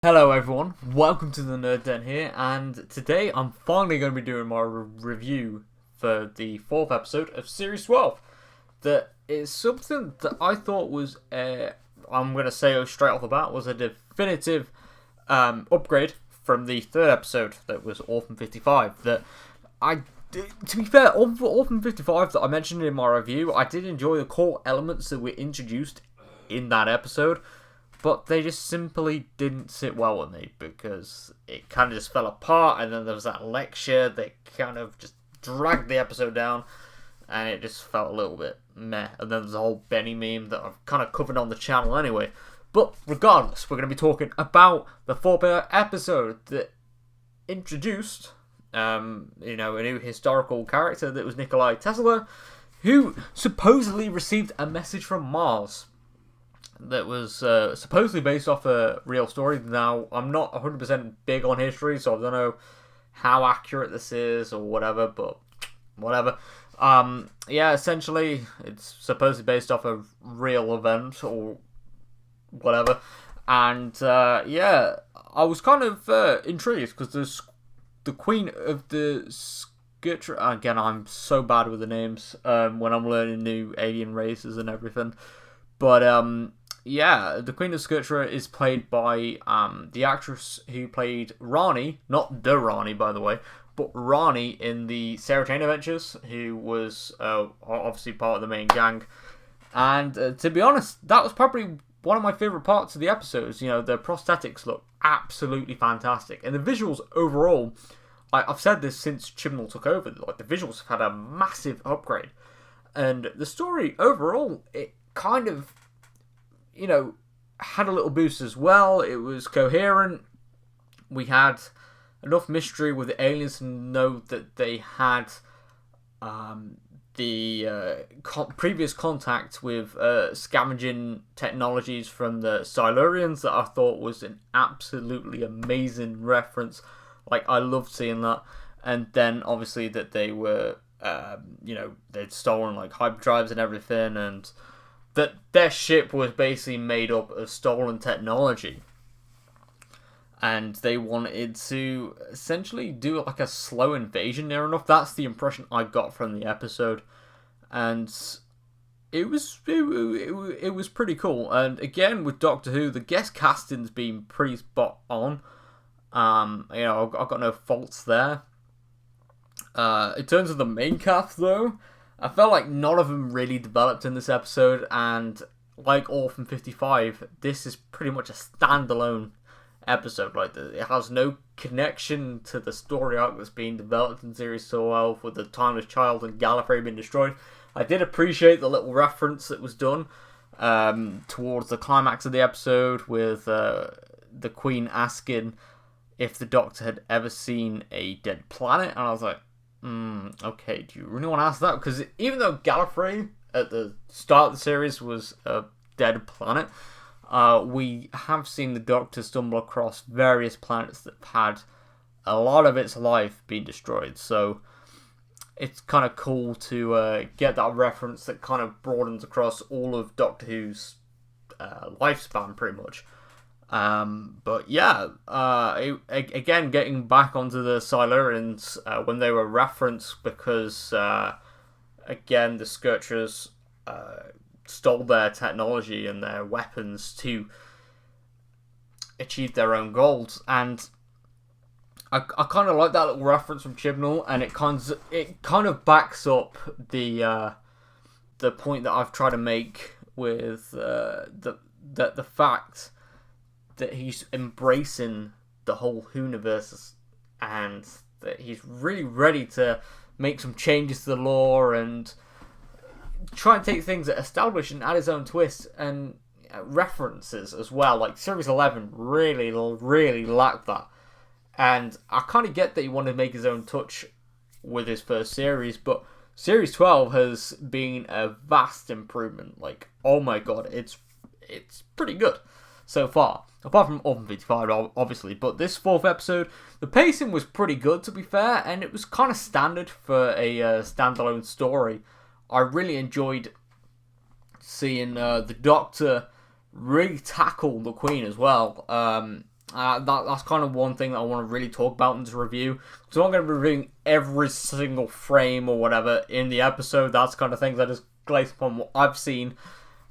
Hello everyone, welcome to the Nerd Den here, and today I'm finally going to be doing my review for the fourth episode of Series 12. That is something that I thought was, I'm going to say straight off the bat, was a definitive upgrade from the third episode that was Orphan 55. That to be fair, Orphan 55 that I mentioned in my review, I did enjoy the core elements that were introduced in that episode. But they just simply didn't sit well with me because it kind of just fell apart, and then there was that lecture that kind of just dragged the episode down, and it just felt a little bit meh. And then there's a whole Benny meme that I've kind of covered on the channel anyway. But regardless, we're going to be talking about the fourth episode that introduced, a new historical character that was Nikola Tesla, who supposedly received a message from Mars that was supposedly based off a real story. Now, I'm not 100% big on history, so I don't know how accurate this is or whatever, but whatever. Essentially, it's supposedly based off a real event or whatever. And, I was kind of intrigued because there's the Queen of the Skytra. Again, I'm so bad with the names when I'm learning new alien races and everything. But, the Queen of Skytra is played by the actress who played Rani, not the Rani, by the way, but Rani in the Sarah Jane Adventures, who was obviously part of the main gang. And to be honest, that was probably one of my favourite parts of the episodes. You know, the prosthetics look absolutely fantastic. And the visuals overall, I've said this since Chibnall took over, like the visuals have had a massive upgrade. And the story overall, it kind of, had a little boost as well. It was coherent. We had enough mystery with the aliens to know that they had the previous contact with scavenging technologies from the Silurians that I thought was an absolutely amazing reference. Like, I loved seeing that. And then, obviously, that they were, they'd stolen, like, hyperdrives and everything, and that their ship was basically made up of stolen technology. And they wanted to essentially do like a slow invasion near enough. That's the impression I got from the episode. And it was pretty cool. And again, with Doctor Who, the guest casting's been pretty spot on. I've got no faults there. In terms of the main cast, though, I felt like none of them really developed in this episode, and like Orphan 55, this is pretty much a standalone episode. Like, it has no connection to the story arc that's being developed in Series 12 with the Timeless Child and Gallifrey being destroyed. I did appreciate the little reference that was done towards the climax of the episode with the Queen asking if the Doctor had ever seen a dead planet, and I was like, okay, do you really want to ask that? Because even though Gallifrey at the start of the series was a dead planet, we have seen the Doctor stumble across various planets that have had a lot of its life being destroyed. So it's kind of cool to get that reference that kind of broadens across all of Doctor Who's lifespan, pretty much. Again, getting back onto the Silurians, when they were referenced because, again, the Scourgers stole their technology and their weapons to achieve their own goals, and I kind of like that little reference from Chibnall, and it kind of backs up the point that I've tried to make with the fact that he's embracing the whole Whoniverse and that he's really ready to make some changes to the lore and try and take things that are established and add his own twist and references as well. Like, Series 11 really, really lacked that. And I kind of get that he wanted to make his own touch with his first series, but Series 12 has been a vast improvement. Like, oh my god, it's pretty good so far. Apart from Orphan 55, obviously. But this fourth episode, the pacing was pretty good, to be fair, and it was kind of standard for a standalone story. I really enjoyed seeing the Doctor really tackle the Queen as well. That's kind of one thing that I want to really talk about in this review. So I'm not going to be reviewing every single frame or whatever in the episode. That's kind of things I just glaze upon what I've seen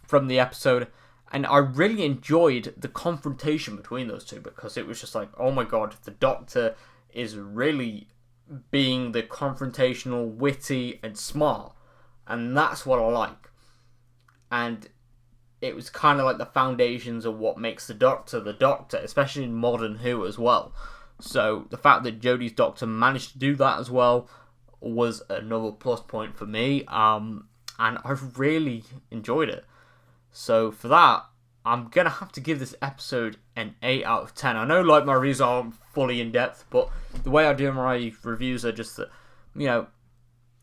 from the episode. And I really enjoyed the confrontation between those two, because it was just like, oh my god, the Doctor is really being the confrontational, witty, and smart. And that's what I like. And it was kind of like the foundations of what makes the Doctor, especially in modern Who as well. So the fact that Jodie's Doctor managed to do that as well was another plus point for me. And I really enjoyed it. So for that, I'm going to have to give this episode an 8 out of 10. I know like my reviews aren't fully in depth, but the way I do my reviews are just that,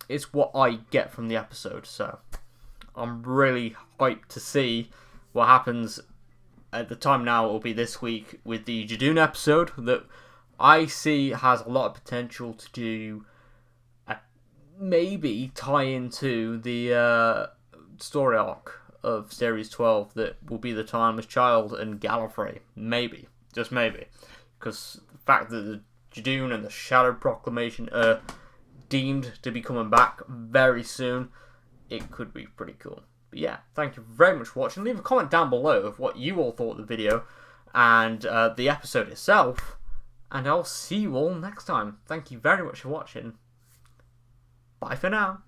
it's what I get from the episode. So I'm really hyped to see what happens. At the time now, it will be this week with the Judoon episode that I see has a lot of potential to do, maybe tie into the story arc of Series 12 that will be the Timeless Child and Gallifrey. Maybe. Just maybe. Because the fact that the Judoon and the Shadow Proclamation are deemed to be coming back very soon, it could be pretty cool. But yeah, thank you very much for watching. Leave a comment down below of what you all thought of the video and the episode itself. And I'll see you all next time. Thank you very much for watching. Bye for now.